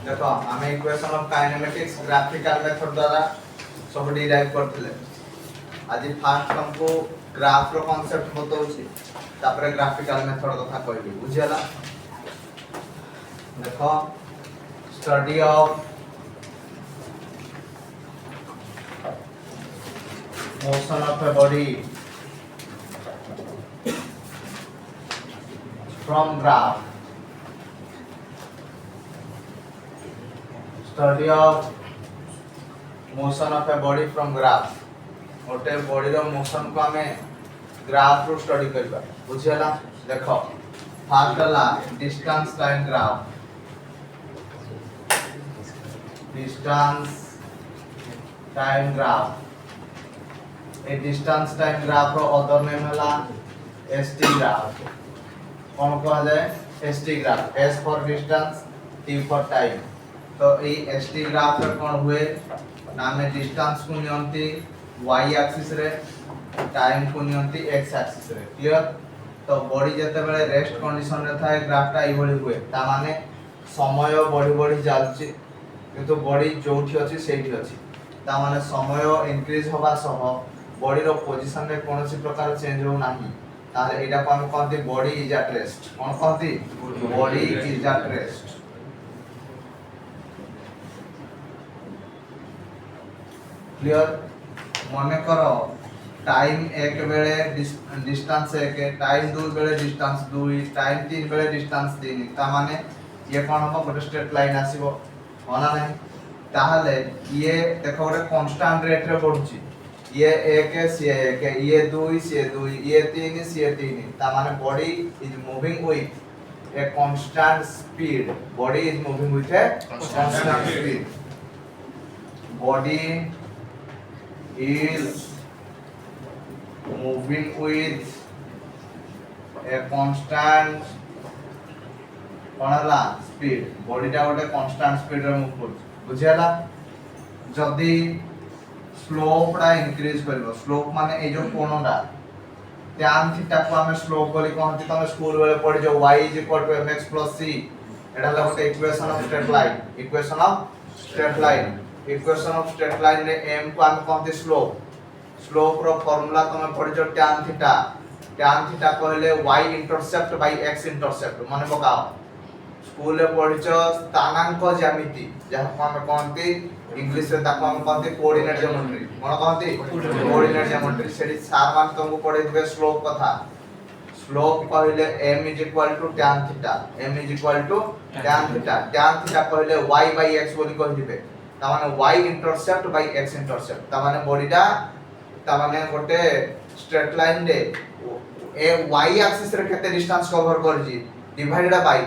देखो हमें equation of kinematics graphical method द्वारा सब डिराइव करथिले। आज फास्ट हमको ग्राफ रो कांसेप्ट बताउछि, तापर ग्राफिकल मेथड कथा कहबी, बुझियला। देखो study of motion of a body from graph, study of motion of a body from graph, गोटे बॉडी रो मोशन को हमें ग्राफ रो स्टडी करबा, बुझियला। देखो फास्ट ला distance time graph, distance time graph, ए डिस्टेंस टाइम ग्राफ रो अदर नेम हला एसटी ग्राफ। कौन कहा जाए? ST graph, S for distance, T for time. तो ए एसटी ग्राफ रे कोन हुए ना में डिस्टेंस को नियंती y एक्सिस रे, टाइम को नियंती x एक्सिस रे। क्लियर? तो बॉडी जते बेले रेस्ट कंडीशन रे थाए ग्राफटा ई भली हुए, ता माने समय बढ़ी बढ़ी जाउची, किंतु बॉडी जोठी अछि सेठी अछि। ता माने समय इंक्रीज होबा सह बॉडी रो पोजीशन रे कोनोसी प्रकार चेंज हो नाही, ताले एटा को हम कहती बॉडी इज एट रेस्ट। कोन कहती? Body is at rest. Clear? मने करो टाइम एक बेले डिस्टेंस एक, टाइम 2 बेले डिस्टेंस 2, टाइम 3 बेले डिस्टेंस 3, ता माने ये कोन हो गोटे स्ट्रेट लाइन आसीबो होना नहीं। ताहले ये देखो गोटे कांस्टेंट रेट रे बढ़ुची, ये 1 से 1, ये 2 से 2, ये 3 से 3, ता माने body is moving with a constant speed. Body is moving with a constant speed. Body is moving with a constant कोनला स्पीड। बॉडीटा गोटे कांस्टेंट स्पीड रे मूव कर, बुझियला। जदी स्लोपडा इंक्रीज करबो, स्लोप माने ए जो कोनडा tan थीटा को हमें स्लोप बोली कहंती, तमे स्कूल बेले पढि जो y mx + c, एडा ला गोटे equation of straight line. Equation of straight line, equation of straight line रे m को हम कहते स्लोप। स्लोप रो फार्मूला तमे पढिजो tan थीटा। tan थीटा कहले y intercept by x intercept. माने पकाओ स्कूल रे पढिजो स्थानांक ज्यामिति, जहा को हम कहते इंग्लिश रे ताको हम कहते कोऑर्डिनेट ज्योमेट्री। कोन कहते? Coordinate geometry. सेठी सार मान तुमको पढै दिबे स्लोप कथा। स्लोप कहले m = tan theta, m = tan theta. tan theta कहले y/x बोली कहि दिबे, ता माने y intercept by x intercept. ता माने बॉडीटा ता माने गोटे स्ट्रेट लाइन रे ए y एक्सिस रे केते डिस्टेंस कवर करजी डिवाइडेड बाय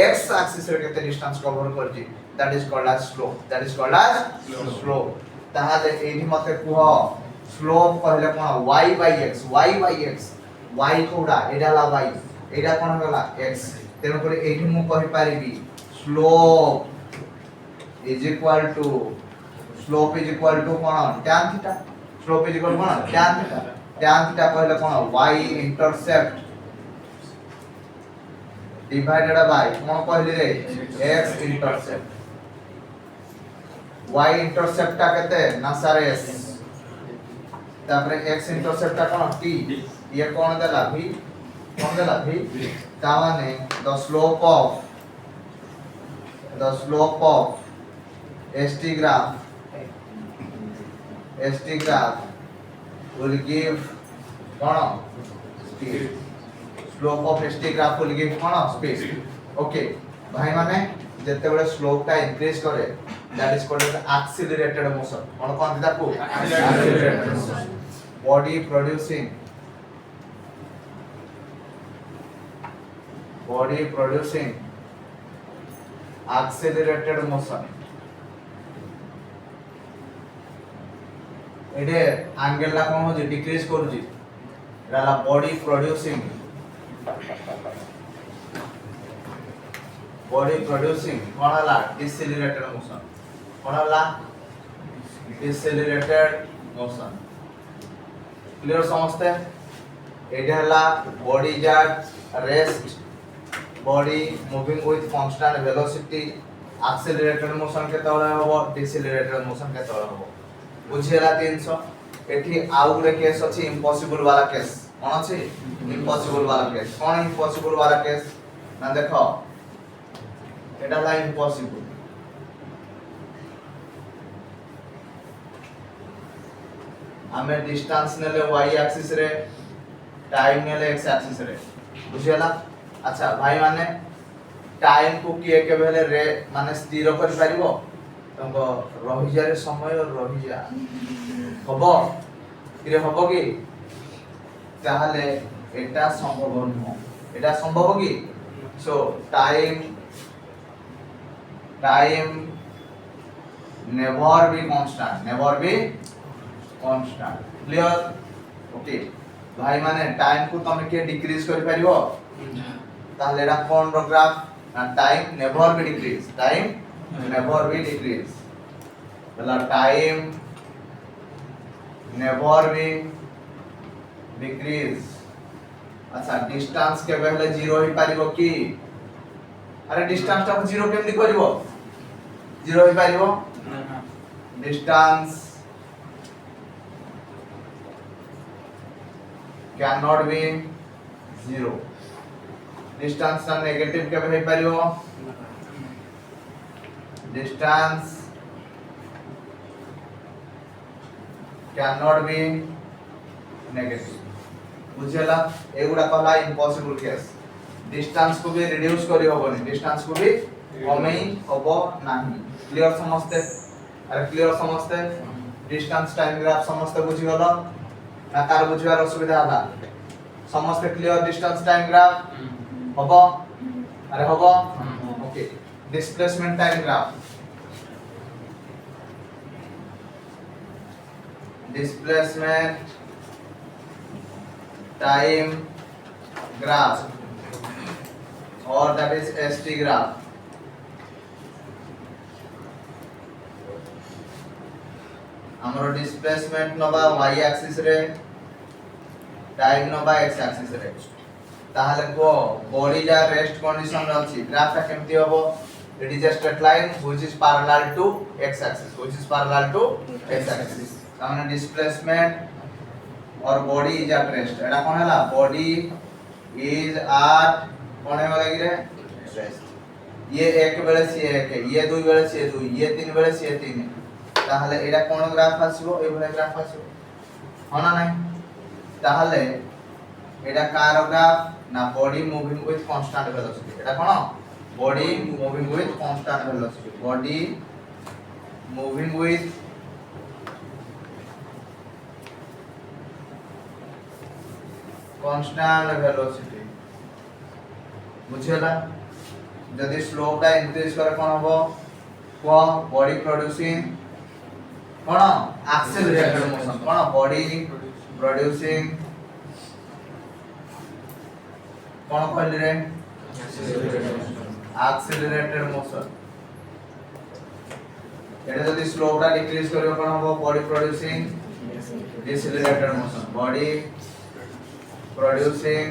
x एक्सिस रे केते डिस्टेंस कवर करजी, that is called as slope. That is called as slope. ताहाले एही मते कुह स्लोप कहले कोन? y/x, y/x, y कोडा एडा ला y, एडा कोन होला x। तेनो करे एही मु कहि पारिबी slope is equal to slope is equal to कोन? tan theta. Slope is equal कोन? tan theta. tan थीटा कहले कोन? y इंटरसेप्ट डिवाइडेड बाय कोन कहली रे? x intercept. y इंटरसेप्ट ता केते? ना सारे s, तापर x इंटरसेप्ट ता कोन? t। ये कोन देला? v। कोन देला? v। ता माने the slope of ST graph will give cone? speed. Slope of ST graph will give cone? speed. Okay भाई माने जते बेले स्लोप टा इंक्रीज करे, that is called as accelerated motion। कोन कहंती ताकू? accelerated motion। body producing accelerated motion। एडे angle ला कोन हो डिक्रीज करूजी, एला बॉडी प्रोड्यूसिंग कोन हला? डिसेलरेटेड मोशन। कोन हला? डिसेलरेटेड मोशन। क्लियर समझते? एडे हला body at rest, body moving with constant velocity, accelerated motion केतळे हबो डिसेलरेटेड मोशन केतळे हबो बुझियला 300 एठी आउ गुरे केस अछि इम्पॉसिबल वाला केस कोन अछि इम्पॉसिबल वाला केस कोन इम्पॉसिबल वाला केस ना देखो एटा ला इम्पॉसिबल हमें डिस्टेंस नेले y एक्सिस रे टाइम नेले x एक्सिस रे बुझियला अच्छा भाई माने टाइम को किए के बेले रे माने स्थिर कर पारिबो तंको रहि जा रे समय रहि जा हबो किरे हबो की ताहले एटा संभव न एटा संभव की सो time never be constant clear okay भाई माने टाइम को तमे के डिक्रीज कर पारिबो ताहले एटा कोन रो graph time never be decrease मतलब टाइम नेवर बी डिक्रीज अच्छा डिस्टेंस के पहले 0 ही पारिबो की अरे डिस्टेंस टा 0 केमि करबो 0 ही पारिबो डिस्टेंस cannot be 0 डिस्टेंस ता नेगेटिव के हे पारिबो डिस्टेंस cannot be नेगेटिव बुझेला एगुडा कहला इम्पॉसिबल केस डिस्टेंस को भी रिड्यूस करी होबनी डिस्टेंस को भी कमई होबो नाही क्लियर समझते अरे क्लियर समझते डिस्टेंस टाइम ग्राफ समझते बुझी गलो ना कार बुझिबार असुविधा होला समझते क्लियर डिस्टेंस टाइम ग्राफ होबो अरे होबो okay displacement time graph displacement time graph or that is ST graph हमरो डिस्प्लेसमेंट नबा y एक्सिस रे टाइम नबा x एक्सिस रे ताहले को बॉडी जा रेस्ट कंडीशन रे अछि ग्राफ ता केमति होबो it is a straight line which is parallel to x axis सामने डिस्प्लेसमेंट और बॉडी इज एट रेस्ट एटा कोन हला बॉडी इज एट कोन हे वाला गिरे रेस्ट ये एक बेले से एक ये दुई बेले से दुई ये तीन बेले से तीन ताहले एटा कोन ग्राफ आसीबो ए भले ग्राफ आसीबो होना नाही ताहले एटा कार ग्राफ ना body moving with constant velocity एटा कोन body moving with constant velocity body moving with constant velocity बुझेला जदी स्लोप टा इंक्रीज करे कोन हबो को बॉडी प्रोड्यूसिंग कोन एक्सेलरेटेड मोशन कोन बॉडी प्रोड्यूसिंग कोन कहली रे एक्सेलरेटेड मोशन एटा जदी स्लोप टा डिक्रीज करे कोन हबो body producing decelerated motion body producing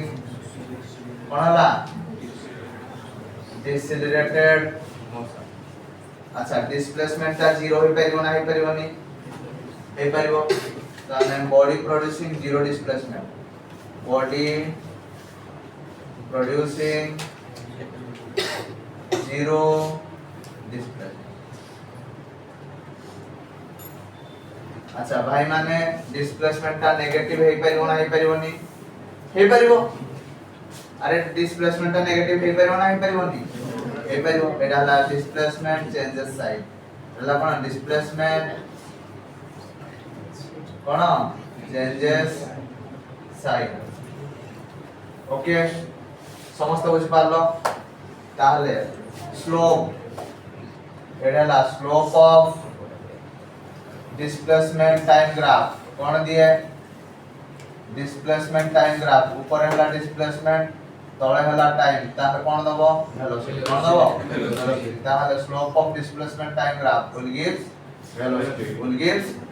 कोनला डिसेलरेटेड मोशन अच्छा डिस्प्लेसमेंट ता 0 होई परिबो ना होई परिबोनी होई परिबो ताने body producing 0 displacement body producing 0 displacement अच्छा भाई माने डिस्प्लेसमेंट ता नेगेटिव होई परिबो ना होई परिबोनी हे परिबो अरे डिस्प्लेसमेंट ता नेगेटिव हे परिबो ना हे परिबोनी हे परिबो एटा ला डिस्प्लेसमेंट चेंजेस साइड एला कोन डिस्प्लेसमेंट कोन चेंजेस साइड ओके समस्त बुझ पारलो ताहले स्लोप एटा ला slope of displacement time graph कोन दिए डिस्प्लेसमेंट टाइम ग्राफ ऊपर हला डिस्प्लेसमेंट तळे हला टाइम तापर कोन दबो वेलोसिटी कोन दबो वेलोसिटी ताहले slope of displacement time graph will gives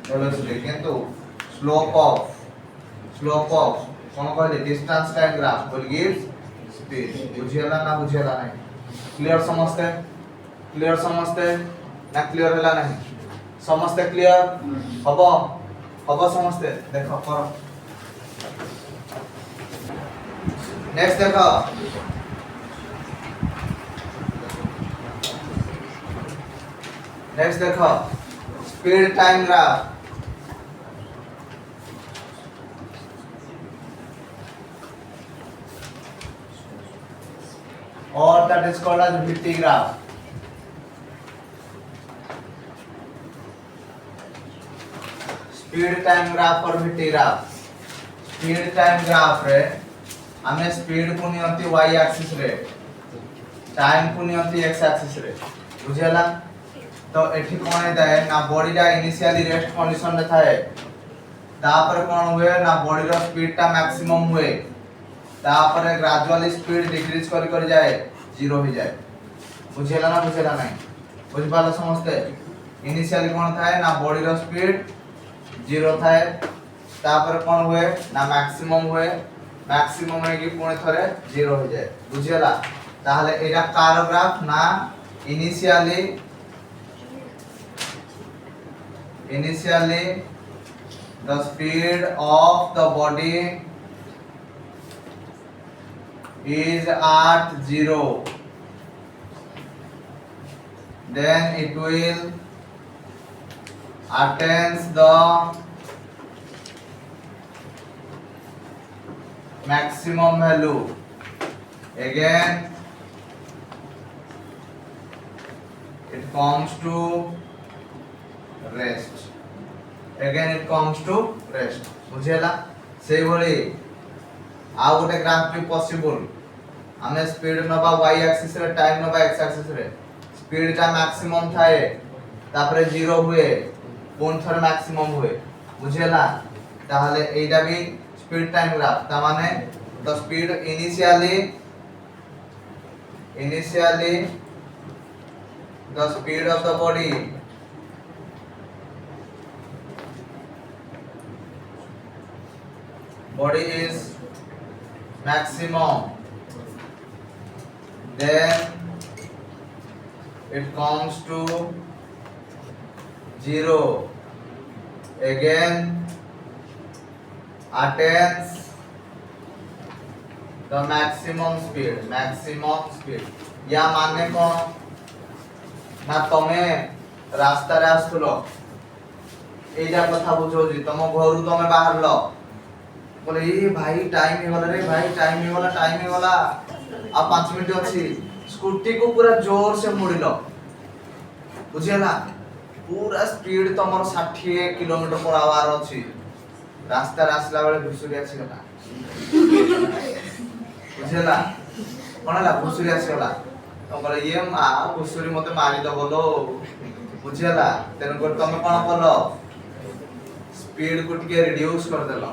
velocity किंतु स्लोप ऑफ कोन कहले distance time graph will gives speed बुझियला ना बुझियला नहीं क्लियर समझते क्लियर समस्ते ना क्लियर हला नहीं समस्ते क्लियर हबो हबो समस्ते देखो करो नेक्स्ट देखो नेक्स्ट देखो speed time graph or that is called as VT graph. Speed time graph और VT graph. Speed time graph रे हमें स्पीड को नियंत्रित y एक्सिस रे टाइम को नियंत्रित x एक्सिस रे बुझेला तो एठी कोन हेता है ना बॉडी दा इनिशियली रेस्ट कंडीशन रे थाए तापर कोन हुए ना बॉडी रो स्पीड ता मैक्सिमम हुए तापर ग्रेजुअली स्पीड डिक्रीज कर जाए जीरो हो जाए बुझेला ना बुझेला नहीं बुझ पालो समझते इनिशियली कोन थाए ना बॉडी रो स्पीड जीरो थाए तापर कोन हुए ना मैक्सिमम हुए मैक्सिमम है कि पुणे थरे जीरो हो जाए बुझेला ताहले एटा कार ग्राफ ना initially the speed of the body is at 0 then it will attain the maximum value again it comes to rest again it comes to rest बुझेला से भली आ गोटे ग्राफ भी पॉसिबल हमें स्पीड नबा y एक्सिस रे time नबा x axis रे स्पीड ता मैक्सिमम थाए तापरे जीरो हुए कोन थर मैक्सिमम हुए बुझेला ताहले एटा भी स्पीड टाइम ग्राफ ता माने the speed initially the speed of the body is maximum then it comes to 0 again attains the maximum speed या माने कौन ना तमे रास्ता रे आस्तुलो एजा कथा बुझो जी तम घरु तमे बाहर लो बोले ए भाई टाइम हे वाला रे भाई टाइम हे वाला अब 5 मिनट अछि स्कूटी को पूरा जोर से मुड़िलो बुझेला पूरा स्पीड तमर 60 किलोमीटर पर आवर अछि रास्ता रास्ता बेले घुसुरी आछि गला बुझेला कोनला घुसुरी आछि गला तो बोले ये मा घुसुरी मते मारी दबलो बुझेला तेन को तमे कोन करलो स्पीड को टिके रिड्यूस कर देलो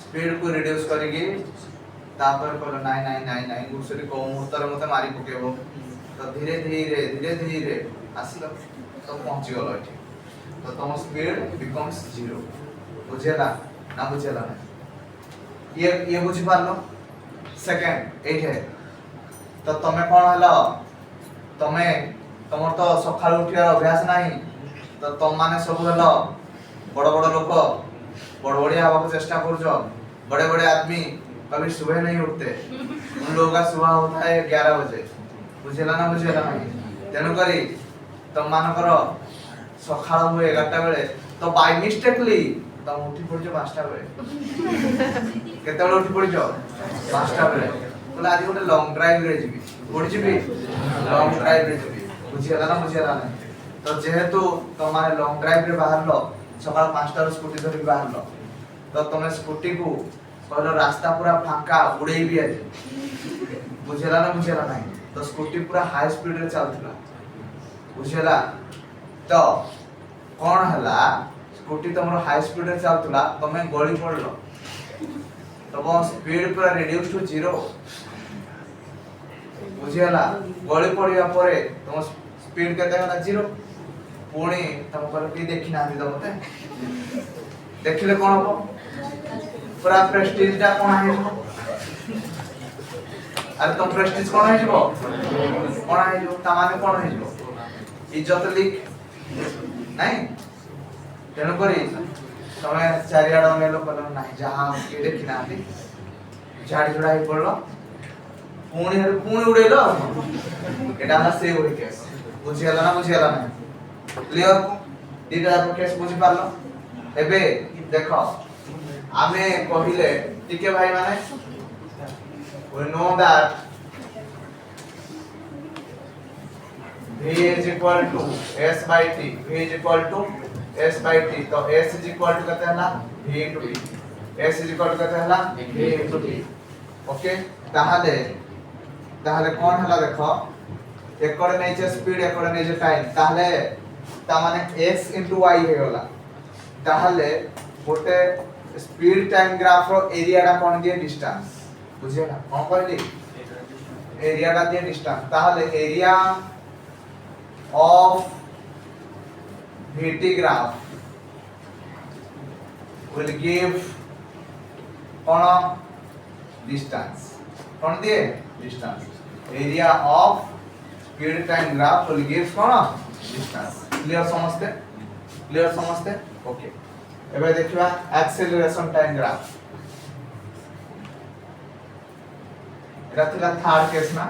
स्पीड को रिड्यूस करेगी तापर कहलो नहीं घुसुरी को मुहूर्त मते मारी पकेबो तो धीरे धीरे आसिलो तो पहुंच गलो एठी तो तुम स्पीड बिकम्स 0 बुझेला ना बुझेला ये बुझी पारलो सेकंड एट है तो तमे कोन हलो तमे तमर तो सकाळ उठियार अभ्यास नाही तो तुम माने सब हलो बड़ लोक बड़बड़िया हवा को चेष्टा करजो बड़े आदमी कभी सुबह नहीं उठते उन लोगों का सुबह होता है 11 बजे बुझेला ना नहीं तेनु करी तुम मान करो सकाळ हुए 11टा बेले तो बाय मिस्टेकली तुम उठी पड़जो 5टा बेले केते बेले उठी पड़जो 5टा बेले बोले आज गोटे लॉन्ग ड्राइव रे जीबी उड़ जीबी लॉन्ग ड्राइव रे जीबी बुझेला ना तो जेहेतु तुम माने लॉन्ग ड्राइव रे बाहर लो सकाळ 5टा स्कूटी धरि बाहर लो तो तुम स्कूटी को कहलो रास्ता पूरा फांका उड़े भी आज बुझेला ना नहीं तो स्कूटी पूरा हाई स्पीड रे चलथला बुझेला तो कोन हला स्कूटी तुमरो हाई स्पीड रे चलथला तमे गली पड़लो तो वो स्पीड पूरा रिड्यूस टू 0 बुझेला गली पड़िया परे तुम स्पीड केते होला 0 पुणी तुम पर की देखि ना दी मते देखिले कोन हो पूरा प्रेस्टीज टा कोन है अरे तो प्रेस्टिज कोन है जिवो कोन है जिवो ता माने कोन है जिवो इज्जत लिख नहीं तेणु करी तमे चारियाड नेलो कलम नाही जहां के देखि नाती झाड़ी झुड़ा ही पड़लो पुणी उड़ेलो एटा ना से होई केस बुझियाला ना क्लियर दीटा जाक केस बुझी पारलो एबे देखो आमे कहिले टिके भाई माने we know that v is equal to s by t v is equal to s by t तो s is equal to कहते हैं ना v into t s is equal to कहते हैं ना v into t ओके ताहले कोन हला देखो एकड़ नै जे स्पीड एकड़ नै जे टाइम ताहले ता माने x into y हे होला ताहले गोटे स्पीड टाइम ग्राफ रो एरिया डा कोन दिए डिस्टेंस बुझे ना कोन कहली एरिया डा दिए डिस्टेंस ताहले area of vt graph will give कोन डिस्टेंस कोन दिए distance area of speed time graph will give कोन डिस्टेंस क्लियर समझते ओके एबे देखिबा एक्सेलरेशन टाइम ग्राफ एटा थिला थर्ड केस ना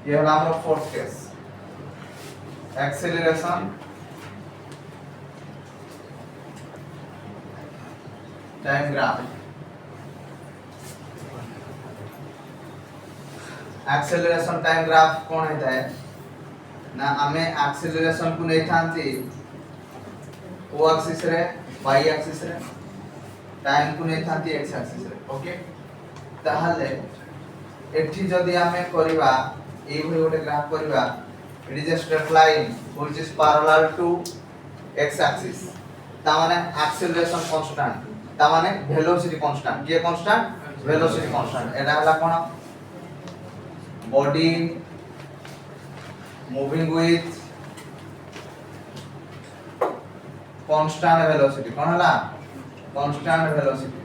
ये हला हमरो fourth case acceleration time graph acceleration time graph कोन हेता है ना हमें एक्सेलरेशन को नहीं थांती o एक्सिस रे y एक्सिस रे टाइम को नहीं थांती x एक्सिस रे ओके ताहले एठी जदी हमें करबा ए भई गोटे ग्राफ करबा it is a straight line which is parallel to x axis ता माने एक्सेलरेशन कांस्टेंट ता माने वेलोसिटी कांस्टेंट के कांस्टेंट वेलोसिटी कांस्टेंट एटा हला कोन body moving with constant velocity कोन हला constant velocity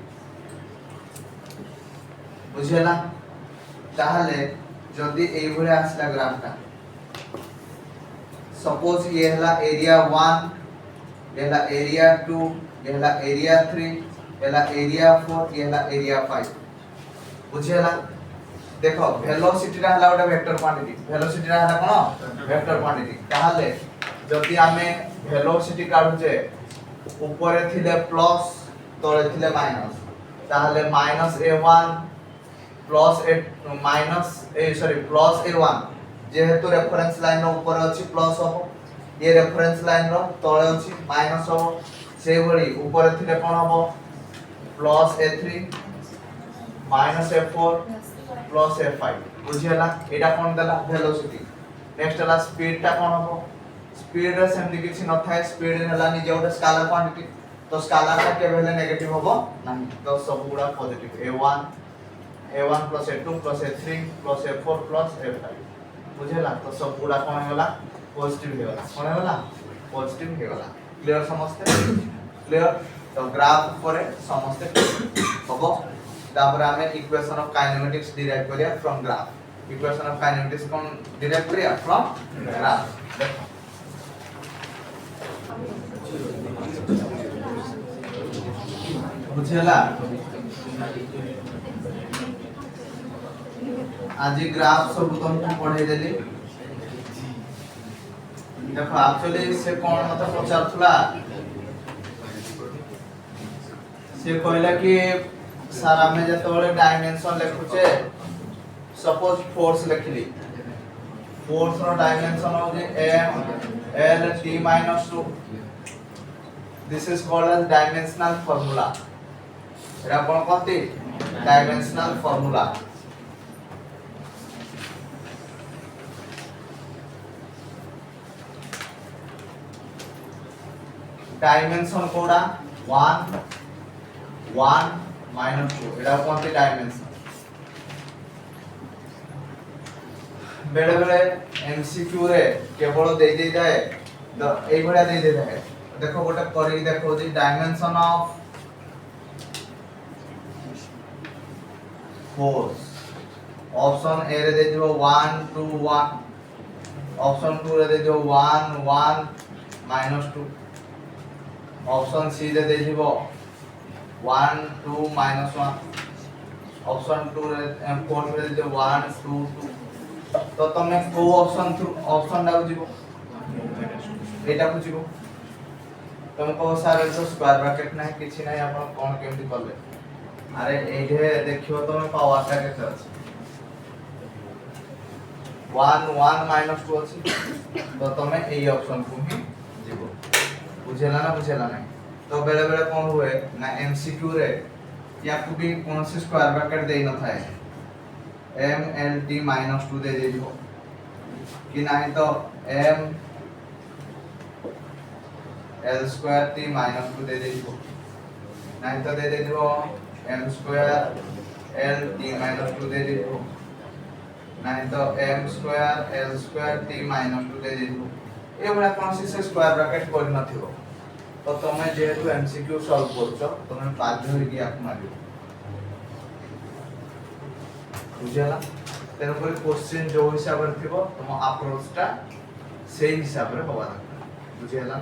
बुझेला ताहले जदी एई भले आसला ग्राफटा सपोज ये हला एरिया 1 ये हला एरिया 2 ये हला एरिया 3 ये हला एरिया 4 ये हला एरिया 5 बुझेला देखो वेलोसिटी रा हला ओटा वेक्टर क्वांटिटी वेलोसिटी रा हला कोन वेक्टर क्वांटिटी ताहले जदी हमें वेलोसिटी काढुचे ऊपर थिले प्लस तळे थिले माइनस ताहले minus a1 plus a minus A sorry plus a1 जेहेतु रेफरेंस लाइन रो ऊपर अछि प्लस हो ये रेफरेंस लाइन रो तळे अछि माइनस हो से भली ऊपर थिले कोन हो plus a3 minus a4 plus f5 बुझियला एटा कोन देला वेलोसिटी नेक्स्ट हला स्पीड ता कोन हो स्पीड रे सेमति किछि न थाए स्पीड हला नि जेउटा स्केलर क्वांटिटी तो स्केलर का के भेले नेगेटिव होबो नाही तो सब गुडा positive a1 plus a2 plus a3 plus a4 plus a5 बुझियला तो सब गुडा कोन होला पॉजिटिव हेला कोन होला पॉजिटिव हेला क्लियर समझते क्लियर तो ग्राफ ऊपर समझते होबो तापर हमें इक्वेशन ऑफ काइनेमेटिक्स डिराइव करिया from graph equation of kinematics कोन डिराइव करिया फ्रॉम ग्राफ बुझेला आज ग्राफ सब तुमको पढ़ाई देली देखो एक्चुअली से कोन मत पचारथुला से कहला कि सर हमें जतोले डायमेंशन लिखुचे सपोज फोर्स लिखली फोर्स रो डायमेंशन हो जे m l t - 2 this is called as dimensional formula एरा कोन कहते डायमेंशनल फार्मूला डायमेंशन कोडा 1 1 -2 एटा कोनते डायमेंशन बेले बेले एमसीक्यू रे केवल दे दे जाए द एई भडा दे दे जाए देखो गोटे करी देखो जी dimension of force option A रे दे दिबो 1 2 1, ऑप्शन 2 रे दे दिबो 1 1 -2, ऑप्शन सी रे दे दिबो 1 2 -1, ऑप्शन 2 रे 4 रे दे दिबो 1 2 2। तो तमे को ऑप्शन डाउ जीवो एटा को जीवो तुम को सारे तो स्क्वायर ब्रैकेट नाही किछि नाही आपण कोन केमति करले। अरे एठे देखियो तुम पावर टा केते अछि 1 1 -2 अछि तो तमे एई ऑप्शन को ही जीवो। बुझेला ना तो बेले बेले कोन हुए ना एमसीक्यू रे या को भी कोन से स्क्वायर ब्रैकेट देई न थाए m l t -2 दे दिबो कि नाही तो m l स्क्वायर t -2 दे दिबो, नाही तो दे दिबो m स्क्वायर l t -2 दे दिबो, नाही तो m square l square t -2 दे दिबो। ए बडा कोन से स्क्वायर ब्रैकेट कोन नथिबो तो तमे जेहेतु एमसीक्यू सॉल्व करछो तमे बाध्य होई कि आक मारियो। बुझला तेन पर क्वेश्चन जो हिसाब रे थिबो तुम अप्रोच टा सेही हिसाब रे होवा दरकार। बुझला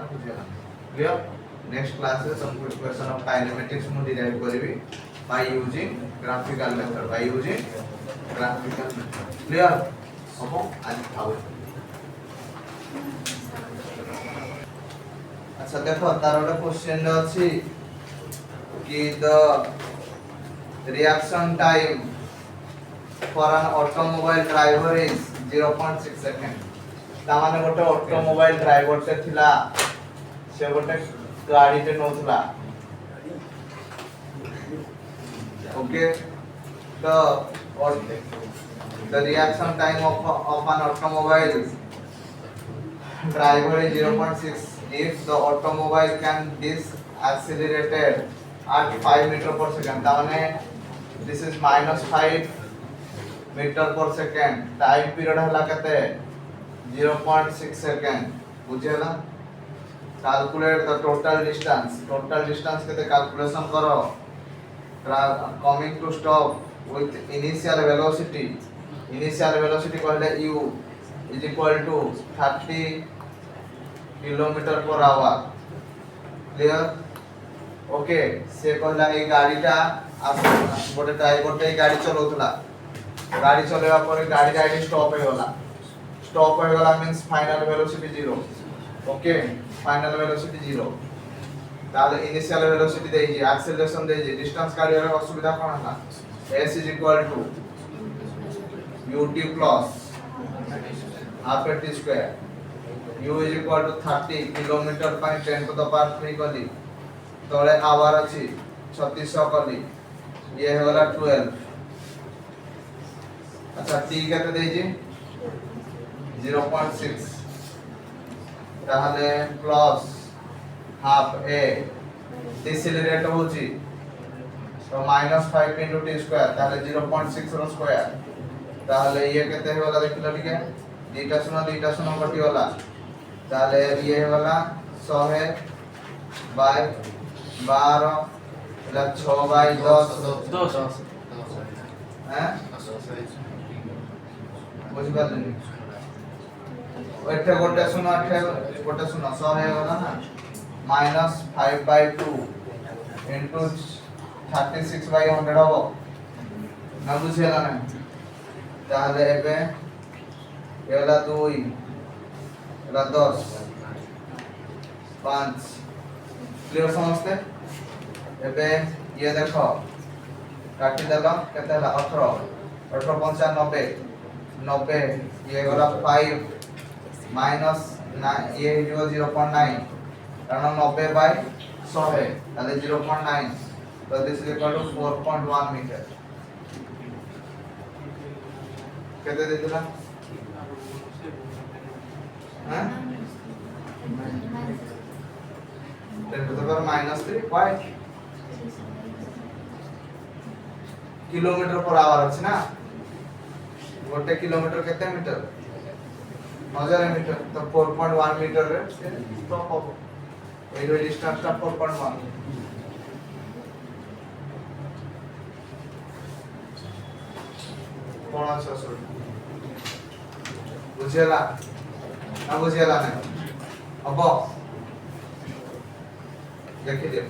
क्लियर। नेक्स्ट क्लास रे सम इक्वेशन ऑफ काइनेमेटिक्स मु डिराइव करबी by using graphical method clear हबो आज खाओ। अच्छा देखो तार ଗୋଟେ क्वेश्चन अछि कि the reaction time for an automobile driver is 0.6 second। तामाने गोटे ऑटोमोबाइल ड्राइवर से थिला से गोटे गाड़ी ते नोथला ओके तो the reaction time of an automobile driver is 0.6 if the automobile can accelerated at 5 meter per second। तामाने this is -5 meter per second time period हला कते 0.6 सेकंड। बुझेला कैलकुलेट द टोटल डिस्टेंस कते कैलकुलेशन करो coming to stop with initial velocity कहले u is equal to 30 kilometer per hour. Clear okay से कहला ए गाड़ीटा गोटे ड्राइवर टे गाड़ी चलाउतला गाड़ी चलेवा पर गाड़ी स्टॉप हो गला means final velocity 0। Okay final velocity 0 ताले इनिशियल वेलोसिटी देई जे एक्सेलरेशन देई जे डिस्टेंस काढिया रे असुविधा कोन हला s is equal to ut plus half t square u is equal to 30 kilometer per 10 to the power 3 कली तळे आवर अछि 3600 कली ये होला 12। अच्छा t केते देई जे 0.6 ताहले प्लस हाफ a डिसेलरेट होची तो -5 * t स्क्वायर ताहले 0.6 रो स्क्वायर ताहले ये केते होला देखिलो ठीक है दीटा सुनो कटी होला ताहले ये होला 100 बाय 12 ला 6 बाय 10 हैं बुझ पारलनी एठे गोटे सुनो 100 है होला ना -5/2 into 36/100 हो ना बुझेला ना ताहले एबे एला 2 एला 10 5 क्लियर समझते। एबे ये देखो काटी देला केते होला 18 18 95 90 ये वाला 5 माइनस ये जो 0.9 कारण 90/100 है ताले 0.9 तो this is equal to 4.1 meter. केते देतिला हैं 10 to the power -3 why kilometer per hour अछि ना गोटे किलोमीटर केते मीटर 1000 मीटर तो 4.1 मीटर रे स्टॉप हो ए डिस्टेंस ता 4.1। कोण আছে আসলে বুঝিয়ালা না বুঝিয়ালা না হব দেখি দিও